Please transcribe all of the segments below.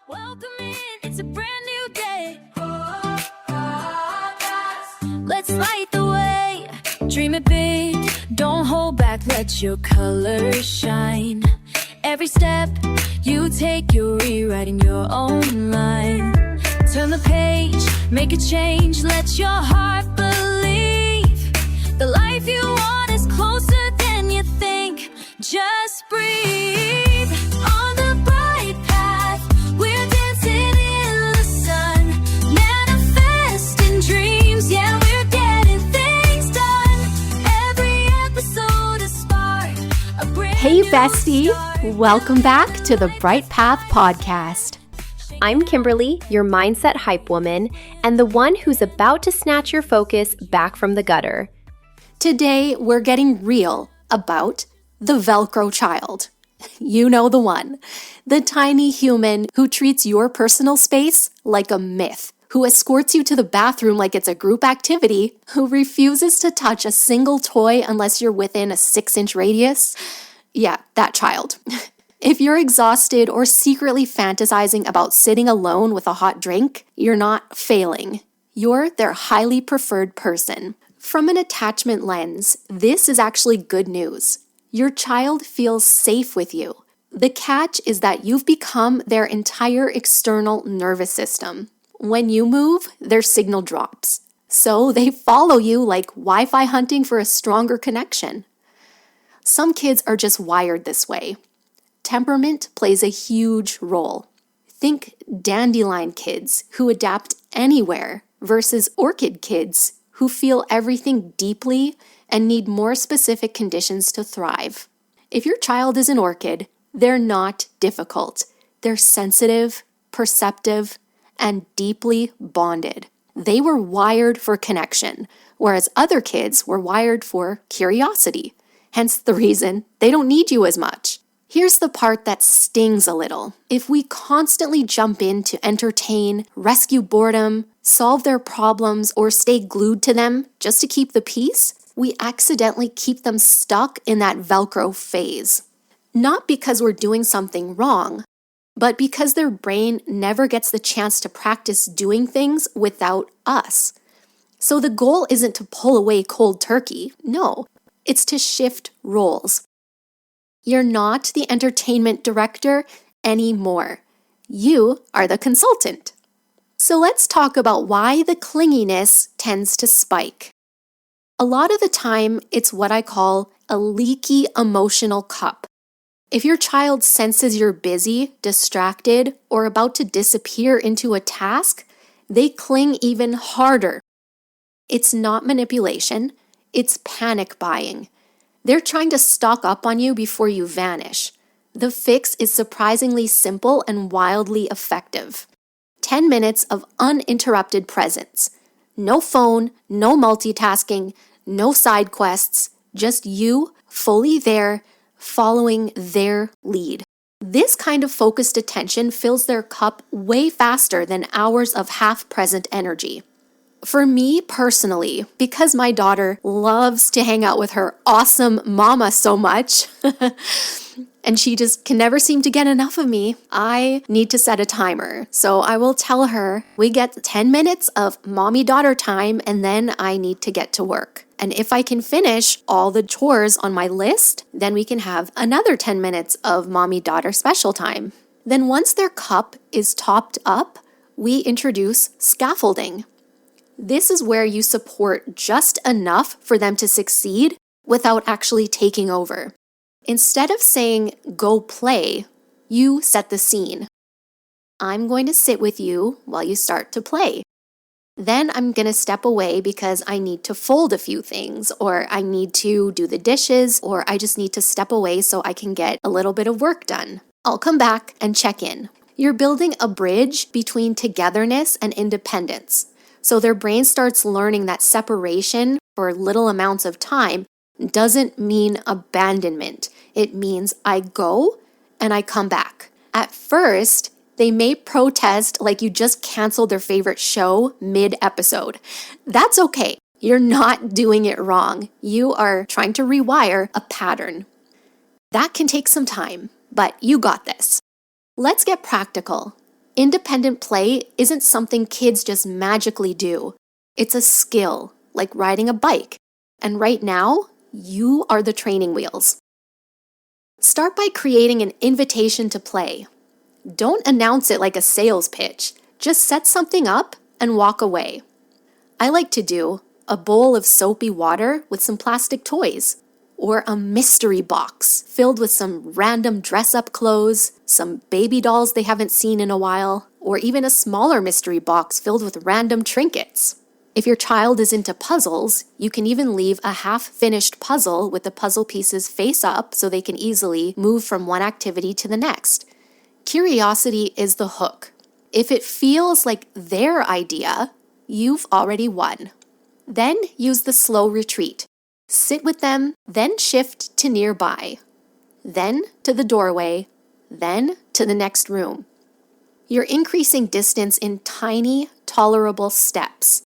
Welcome in, it's a brand new day. Let's light the way. Dream it big, don't hold back, let your colors shine. Every step you take, you're rewriting your own line. Turn the page, make a change, let your heart believe. The life you want is closer than you think. Just breathe on the bright path. We're dancing in the sun, manifesting dreams. Yeah, we're getting things done. Every episode a spark, a brand Hey new bestie, start. welcome back to the Bright Path Podcast. I'm Kimberly, your mindset hype woman, and the one who's about to snatch your focus back from the gutter. Today, we're getting real about the Velcro Child. You know the one. The tiny human who treats your personal space like a myth, who escorts you to the bathroom like it's a group activity, who refuses to touch a single toy unless you're within a 6-inch radius. Yeah, that child. If you're exhausted or secretly fantasizing about sitting alone with a hot drink, you're not failing. You're their highly preferred person. From an attachment lens, this is actually good news. Your child feels safe with you. The catch is that you've become their entire external nervous system. When you move, their signal drops. So they follow you like Wi-Fi hunting for a stronger connection. Some kids are just wired this way. Temperament plays a huge role. Think dandelion kids who adapt anywhere versus orchid kids who feel everything deeply and need more specific conditions to thrive. If your child is an orchid, they're not difficult. They're sensitive, perceptive, and deeply bonded. They were wired for connection, whereas other kids were wired for curiosity. Hence the reason they don't need you as much. Here's the part that stings a little. If we constantly jump in to entertain, rescue boredom, solve their problems, or stay glued to them just to keep the peace, we accidentally keep them stuck in that Velcro phase. Not because we're doing something wrong, but because their brain never gets the chance to practice doing things without us. So the goal isn't to pull away cold turkey. No, it's to shift roles. You're not the entertainment director anymore. You are the consultant. So let's talk about why the clinginess tends to spike. A lot of the time, it's what I call a leaky emotional cup. If your child senses you're busy, distracted, or about to disappear into a task, they cling even harder. It's not manipulation, it's panic buying. They're trying to stock up on you before you vanish. The fix is surprisingly simple and wildly effective. 10 minutes of uninterrupted presence. No phone, no multitasking, no side quests, just you fully there, following their lead. This kind of focused attention fills their cup way faster than hours of half-present energy. For me personally, because my daughter loves to hang out with her awesome mama so much, and she just can never seem to get enough of me, I need to set a timer. So I will tell her we get 10 minutes of mommy-daughter time and then I need to get to work. And if I can finish all the chores on my list, then we can have another 10 minutes of mommy-daughter special time. Then once their cup is topped up, we introduce scaffolding. This is where you support just enough for them to succeed without actually taking over. Instead of saying, go play, you set the scene. I'm going to sit with you while you start to play. Then I'm going to step away because I need to fold a few things, or I need to do the dishes, or I just need to step away so I can get a little bit of work done. I'll come back and check in. You're building a bridge between togetherness and independence. So their brain starts learning that separation for little amounts of time doesn't mean abandonment. It means I go and I come back. At first, they may protest like you just canceled their favorite show mid-episode. That's okay. You're not doing it wrong. You are trying to rewire a pattern. That can take some time, but you got this. Let's get practical. Independent play isn't something kids just magically do. It's a skill, like riding a bike. And right now, you are the training wheels. Start by creating an invitation to play. Don't announce it like a sales pitch. Just set something up and walk away. I like to do a bowl of soapy water with some plastic toys, or a mystery box filled with some random dress-up clothes, some baby dolls they haven't seen in a while, or even a smaller mystery box filled with random trinkets. If your child is into puzzles, you can even leave a half-finished puzzle with the puzzle pieces face up so they can easily move from one activity to the next. Curiosity is the hook. If it feels like their idea, you've already won. Then use the slow retreat. Sit with them, then shift to nearby, then to the doorway, then to the next room. You're increasing distance in tiny, tolerable steps.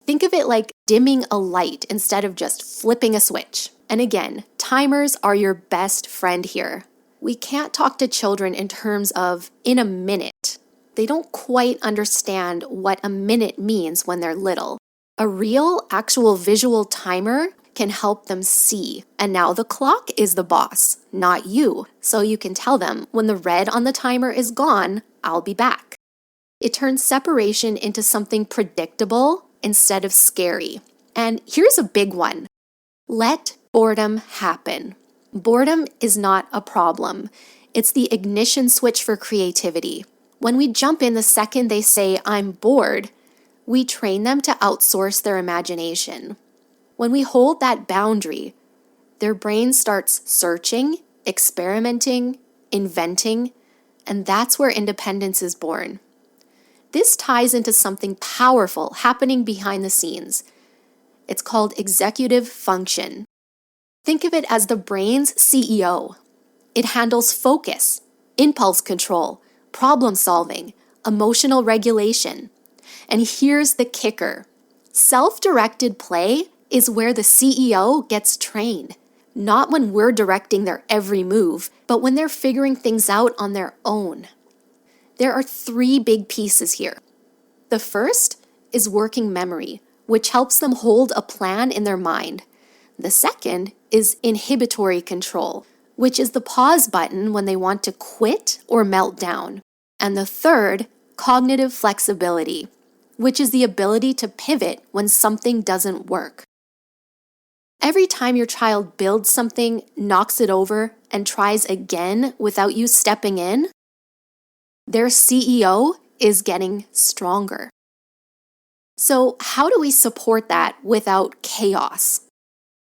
Think of it like dimming a light instead of just flipping a switch. And again, timers are your best friend here. We can't talk to children in terms of in a minute. They don't quite understand what a minute means when they're little. A real, actual visual timer can help them see. And now the clock is the boss, not you. So you can tell them, when the red on the timer is gone, I'll be back. It turns separation into something predictable instead of scary. And here's a big one. Let boredom happen. Boredom is not a problem. It's the ignition switch for creativity. When we jump in the second they say, I'm bored, we train them to outsource their imagination. When we hold that boundary, their brain starts searching, experimenting, inventing, and that's where independence is born. This ties into something powerful happening behind the scenes. It's called executive function. Think of it as the brain's CEO. It handles focus, impulse control, problem solving, emotional regulation. And here's the kicker. Self-directed play is where the CEO gets trained. Not when we're directing their every move, but when they're figuring things out on their own. There are 3 big pieces here. The first is working memory, which helps them hold a plan in their mind. The second is inhibitory control, which is the pause button when they want to quit or melt down. And the third, cognitive flexibility, which is the ability to pivot when something doesn't work. Every time your child builds something, knocks it over, and tries again without you stepping in, their CEO is getting stronger. So how do we support that without chaos?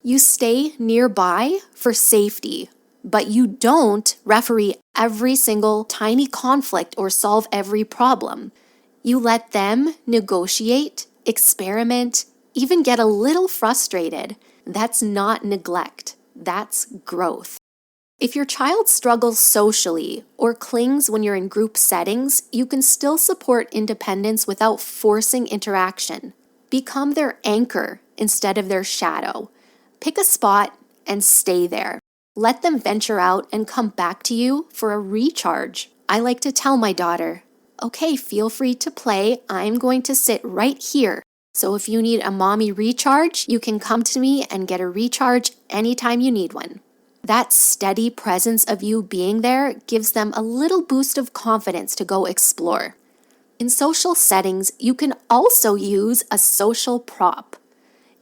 You stay nearby for safety, but you don't referee every single tiny conflict or solve every problem. You let them negotiate, experiment, even get a little frustrated. That's not neglect. That's growth. If your child struggles socially or clings when you're in group settings, you can still support independence without forcing interaction. Become their anchor instead of their shadow. Pick a spot and stay there. Let them venture out and come back to you for a recharge. I like to tell my daughter, okay, feel free to play. I'm going to sit right here. So if you need a mommy recharge, you can come to me and get a recharge anytime you need one. That steady presence of you being there gives them a little boost of confidence to go explore. In social settings, you can also use a social prop.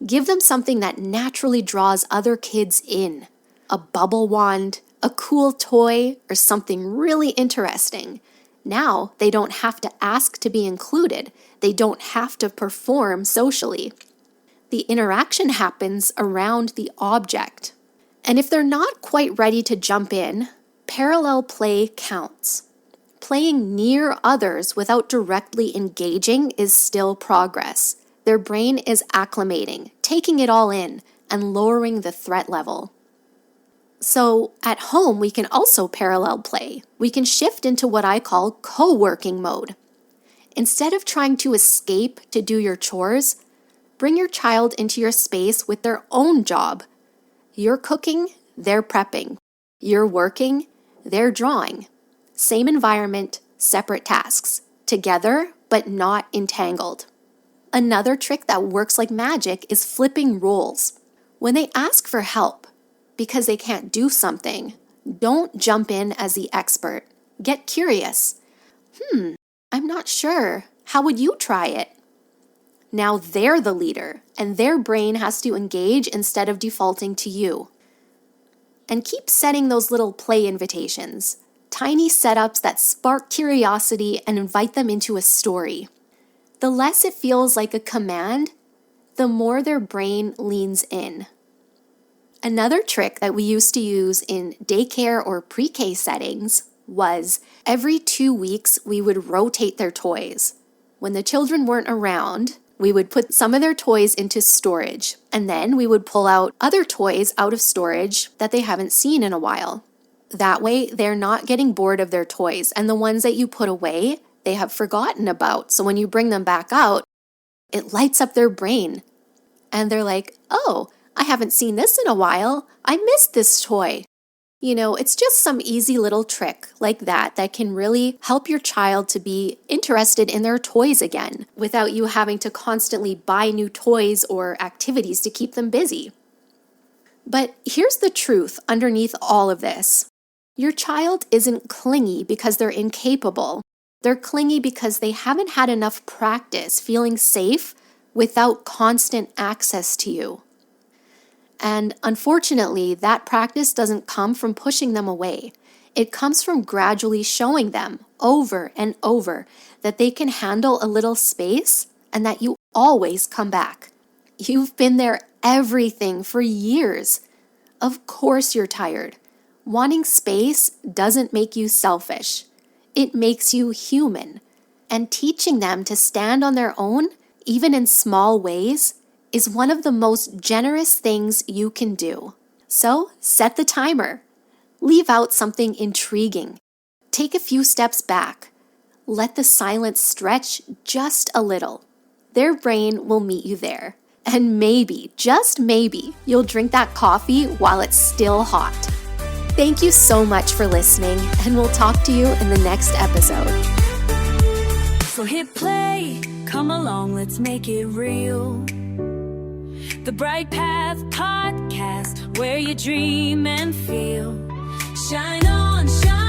Give them something that naturally draws other kids in. A bubble wand, a cool toy, or something really interesting. Now they don't have to ask to be included. They don't have to perform socially. The interaction happens around the object. And if they're not quite ready to jump in, parallel play counts. Playing near others without directly engaging is still progress. Their brain is acclimating, taking it all in, and lowering the threat level. So at home, we can also parallel play. We can shift into what I call co-working mode. Instead of trying to escape to do your chores, bring your child into your space with their own job. You're cooking, they're prepping. You're working, they're drawing. Same environment, separate tasks, together but not entangled. Another trick that works like magic is flipping roles. When they ask for help because they can't do something, don't jump in as the expert. Get curious. I'm not sure. How would you try it? Now they're the leader, and their brain has to engage instead of defaulting to you. And keep setting those little play invitations, tiny setups that spark curiosity and invite them into a story. The less it feels like a command, the more their brain leans in. Another trick that we used to use in daycare or pre-K settings was every 2 weeks we would rotate their toys. When the children weren't around, we would put some of their toys into storage, and then we would pull out other toys out of storage that they haven't seen in a while. That way, they're not getting bored of their toys, and the ones that you put away, they have forgotten about. So when you bring them back out, it lights up their brain. And they're like, oh, I haven't seen this in a while. I missed this toy. It's just some easy little trick like that can really help your child to be interested in their toys again without you having to constantly buy new toys or activities to keep them busy. But here's the truth underneath all of this. Your child isn't clingy because they're incapable. They're clingy because they haven't had enough practice feeling safe without constant access to you. And unfortunately, that practice doesn't come from pushing them away. It comes from gradually showing them over and over that they can handle a little space and that you always come back. You've been their everything for years. Of course you're tired. Wanting space doesn't make you selfish. It makes you human. And teaching them to stand on their own, even in small ways, is one of the most generous things you can do. So set the timer. Leave out something intriguing. Take a few steps back. Let the silence stretch just a little. Their brain will meet you there. And maybe, just maybe, you'll drink that coffee while it's still hot. Thank you so much for listening, and we'll talk to you in the next episode. So hit play, come along, let's make it real. The Bright Path Podcast, where you dream and feel. Shine on, shine.